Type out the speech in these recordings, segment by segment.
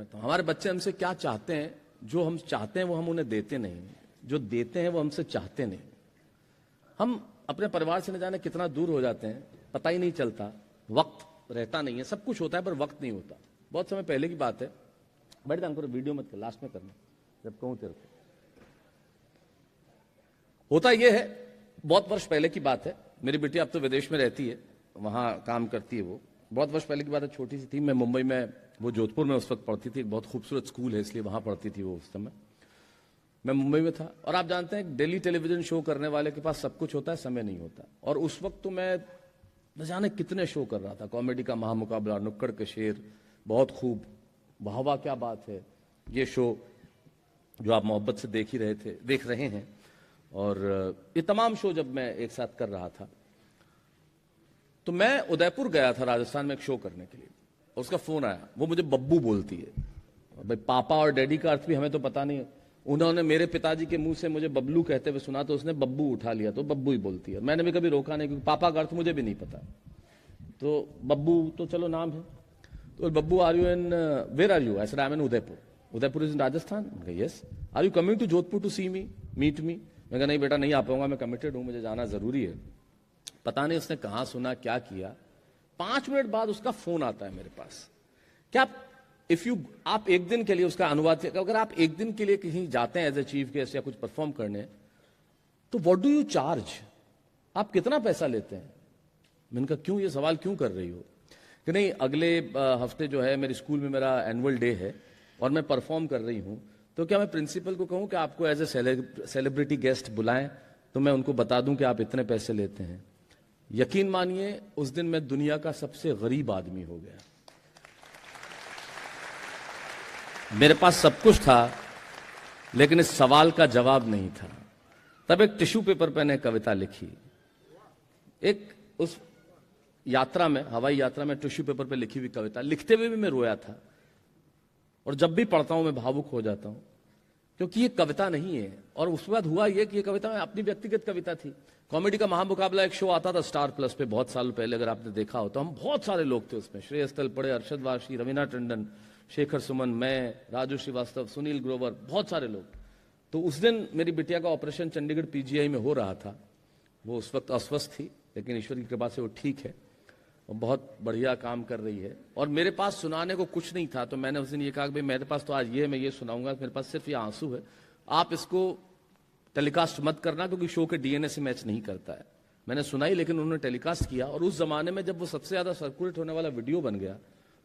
करता हूं। हमारे बच्चे हमसे क्या चाहते हैं, जो हम चाहते हैं वो हम उन्हें देते नहीं, जो देते हैं वो हमसे चाहते नहीं। हम अपने परिवार से न जाने कितना दूर हो जाते हैं, पता ही नहीं चलता, वक्त रहता नहीं है। सब कुछ होता है पर वक्त नहीं होता। बहुत समय पहले की बात है, बैठ जान करो, वीडियो मत कर, लास्ट में करना जब कहूं तेरे को। होता यह है, बहुत वर्ष पहले की बात है, मेरी बेटी अब तो विदेश में रहती है, वहां काम करती है वो। बहुत वर्ष पहले की बात है, छोटी सी थी, मैं मुंबई में, वो जोधपुर में उस वक्त पढ़ती थी, एक बहुत खूबसूरत स्कूल है इसलिए वहां पढ़ती थी वो उस समय। मैं मुंबई में था और आप जानते हैं डेली टेलीविजन शो करने वाले के पास सब कुछ होता है, समय नहीं होता। और उस वक्त तो मैं न जाने कितने शो कर रहा था, कॉमेडी का महामुकाबला, नुक्कड़ के शेर, बहुत खूब, वाह वाह क्या बात है, ये शो जो आप मोहब्बत से देख रहे हैं। और ये तमाम शो जब मैं एक साथ कर रहा था तो मैं उदयपुर गया था राजस्थान में एक शो करने के लिए। उसका फोन आया, वो मुझे बब्बू बोलती है। भाई पापा और डैडी का अर्थ भी हमें तो पता नहीं है, उन्होंने मेरे पिताजी के मुंह से मुझे बबलू कहते हुए सुना तो उसने बब्बू उठा लिया, तो बब्बू ही बोलती है। मैंने भी कभी रोका नहीं क्योंकि पापा का अर्थ मुझे भी नहीं पता, तो बब्बू तो चलो नाम है। तो Babbu, are you in, where are you? I said I am in Udaipur. Udaipur is in Rajasthan? Yes. Are you coming to Jodhpur to see me, meet me? मैं कहा नहीं बेटा नहीं आ पाऊंगा, मैं कमिटेड हूं, मुझे जाना जरूरी है। पता नहीं उसने कहां सुना, क्या किया। 5 मिनट बाद उसका फोन आता है मेरे पास। क्या आप एक दिन के लिए, उसका अनुवाद, अगर आप एक दिन के लिए कहीं जाते हैं एज ए चीफ गेस्ट या कुछ परफॉर्म करने, तो व्हाट डू यू चार्ज? आप कितना पैसा लेते हैं? मैंने कहा क्यों, ये सवाल क्यों कर रही हो? कि नहीं, अगले हफ्ते जो है मेरे स्कूल में मेरा एनुअल डे है और मैं परफॉर्म कर रही हूं, तो क्या मैं प्रिंसिपल को कहूं कि आपको एज ए सेलिब्रिटी गेस्ट बुलाएं, तो मैं उनको बता दूं कि आप इतने पैसे लेते हैं। यकीन मानिए उस दिन मैं दुनिया का सबसे गरीब आदमी हो गया। मेरे पास सब कुछ था लेकिन इस सवाल का जवाब नहीं था। तब एक टिश्यू पेपर पर मैंने कविता लिखी। एक उस यात्रा में, हवाई यात्रा में, टिश्यू पेपर पे लिखी हुई कविता, लिखते हुए भी मैं रोया था और जब भी पढ़ता हूं मैं भावुक हो जाता हूं, क्योंकि ये कविता नहीं है। और उसके बाद हुआ ये कि ये कविता अपनी व्यक्तिगत कविता थी। कॉमेडी का महामुकाबला एक शो आता था स्टार प्लस पे बहुत साल पहले, अगर आपने देखा हो तो। हम बहुत सारे लोग थे उसमें, श्रेयस तलपड़े, अरशद वारसी, रवीना टंडन, शेखर सुमन, मैं, राजू श्रीवास्तव, सुनील ग्रोवर, बहुत सारे लोग। तो उस दिन मेरी बिटिया का ऑपरेशन चंडीगढ़ पीजीआई में हो रहा था। वो उस वक्त अस्वस्थ थी लेकिन ईश्वर की कृपा से वो ठीक है और बहुत बढ़िया काम कर रही है। और मेरे पास सुनाने को कुछ नहीं था, तो मैंने उस दिन ये कहा कि भाई मेरे पास तो आज ये है, मैं ये सुनाऊंगा, मेरे पास सिर्फ ये आंसू है, आप इसको टेलीकास्ट मत करना क्योंकि शो के डीएनए से मैच नहीं करता है। मैंने सुनाई लेकिन उन्होंने टेलीकास्ट किया। और उस जमाने में जब वो सबसे ज्यादा सर्कुलेट होने वाला वीडियो बन गया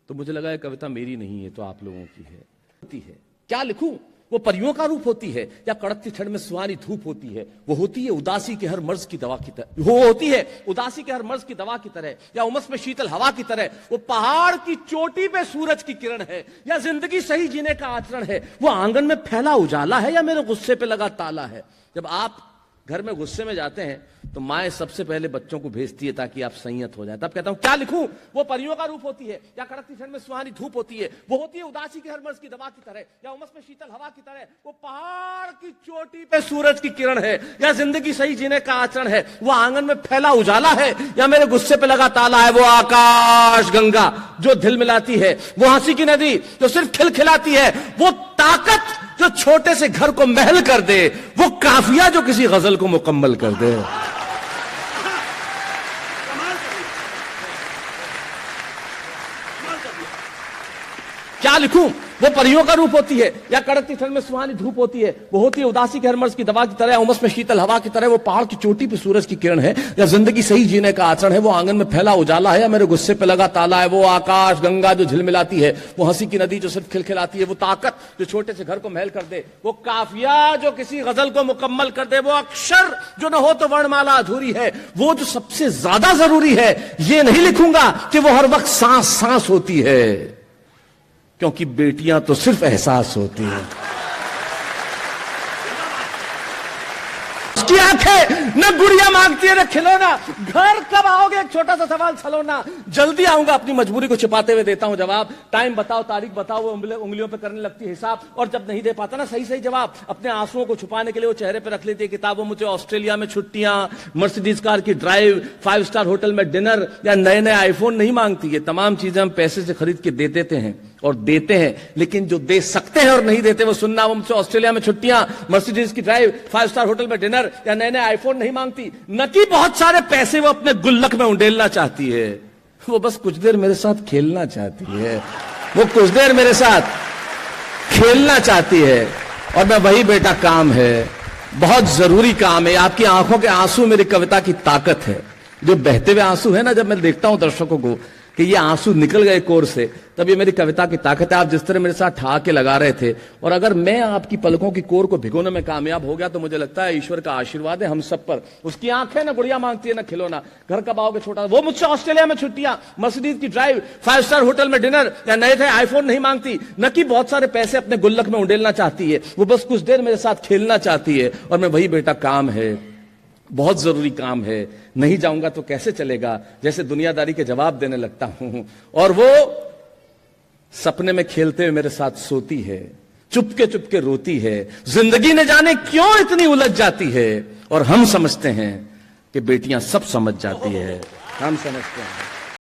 तो मुझे लगा ये कविता मेरी नहीं है, तो आप लोगों की है। क्या लिखूं? वो परियों का रूप होती है या कड़कती ठंड में सुहानी धूप होती है? वो होती है उदासी के हर मर्ज की दवा की तरह, वो होती है उदासी के हर मर्ज की दवा की तरह, या उमस में शीतल हवा की तरह। वो पहाड़ की चोटी पे सूरज की किरण है या जिंदगी सही जीने का आचरण है? वो आंगन में फैला उजाला है या मेरे गुस्से पे लगा ताला है? जब आप घर में गुस्से में जाते हैं तो माए सबसे पहले बच्चों को भेजती है ताकि आप संयत हो जाए। तब कहता हूं क्या लिखूं? वो परियों का रूप होती है या कड़कती ठंड में सुहानी धूप होती है? वो होती है उदासी के हर मर्ज की दवा की तरह या उमस में शीतल हवा की तरह? वो पहाड़ की चोटी पे सूरज की किरण है या जिंदगी सही जीने का आचरण है? वो आंगन में फैला उजाला है या मेरे गुस्से पे लगा ताला है? वो आकाश गंगा जो दिल मिलाती है, वो हंसी की नदी जो सिर्फ खिलखिलाती है, वो ताकत जो छोटे से घर को महल कर दे, वो काफिया जो किसी गजल को मुकम्मल कर दे। क्या लिखूं? वो परियों का रूप होती है या कड़कती ठंड में सुहानी धूप होती है? वो होती है उदासी के हर मर्ज की दवा की तरह, उमस में शीतल हवा की तरह? वो पहाड़ की चोटी पे सूरज की किरण है या जिंदगी सही जीने का आचरण है? वो आंगन में फैला उजाला है या मेरे गुस्से पे लगा ताला है? वो आकाश गंगा जो झिलमिलाती है, वो हंसी की नदी जो सिर्फ खिलखिलाती है, वो ताकत जो छोटे से घर को महल कर दे, वो काफिया जो किसी गजल को मुकम्मल कर दे, वो अक्षर जो न हो तो वर्णमाला अधूरी है, वो जो सबसे ज्यादा जरूरी है। ये नहीं लिखूंगा कि वो हर वक्त सांस सांस होती है, क्योंकि बेटियां तो सिर्फ एहसास होती हैं। उसकी आंखें न गुड़िया मांगती है न खिलौना। घर कब आओगे? एक छोटा सा सवाल छलौना। जल्दी आऊंगा, अपनी मजबूरी को छिपाते हुए देता हूं जवाब। टाइम बताओ, तारीख बताओ, वो उंगलियों पे करने लगती है हिसाब। और जब नहीं दे पाता ना सही सही जवाब, अपने आंसुओं को छुपाने के लिए वो चेहरे पे रख लेती है किताब। वो मुझे ऑस्ट्रेलिया में छुट्टियां, मर्सिडीज कार की ड्राइव, 5 स्टार होटल में डिनर या नए नए आईफोन नहीं मांगती। ये तमाम चीजें हम पैसे से खरीद के दे देते हैं और देते हैं, लेकिन जो दे सकते हैं और नहीं देते वो सुनना, वो मुझसे ऑस्ट्रेलिया में छुट्टियां, मर्सिडीज की ड्राइव, 5 स्टार होटल में डिनर या नए नए आईफोन नहीं मांगती, न कि बहुत सारे पैसे वो अपने गुल्लक में उंडेलना चाहती है। वो बस कुछ देर मेरे साथ खेलना चाहती है, वो कुछ देर मेरे साथ खेलना चाहती है। और मैं वही बेटा काम है, बहुत जरूरी काम है। आपकी आंखों के आंसू मेरी कविता की ताकत है। जो बहते हुए आंसू है ना, जब मैं देखता हूं दर्शकों को कि ये आंसू निकल गए कोर से, तब ये मेरी कविता की ताकत है। आप जिस तरह मेरे साथ ठहाके लगा रहे थे, और अगर मैं आपकी पलकों की कोर को भिगोने में कामयाब हो गया तो मुझे लगता है ईश्वर का आशीर्वाद है हम सब पर। उसकी आंखें ना गुड़िया मांगती है ना खिलौना, घर कब आओगे छोटा, वो मुझसे ऑस्ट्रेलिया में छुट्टियां, मर्सिडीज की ड्राइव, 5 स्टार होटल में डिनर या नए नए आईफोन नहीं मांगती, न कि बहुत सारे पैसे अपने गुल्लक में उंडेलना चाहती है। वो बस कुछ देर मेरे साथ खेलना चाहती है। और मैं वही बेटा काम है, बहुत जरूरी काम है, नहीं जाऊंगा तो कैसे चलेगा, जैसे दुनियादारी के जवाब देने लगता हूं। और वो सपने में खेलते हुए मेरे साथ सोती है, चुपके चुपके रोती है। जिंदगी ने जाने क्यों इतनी उलझ जाती है। और हम समझते हैं कि बेटियां सब समझ जाती है, हम समझते हैं।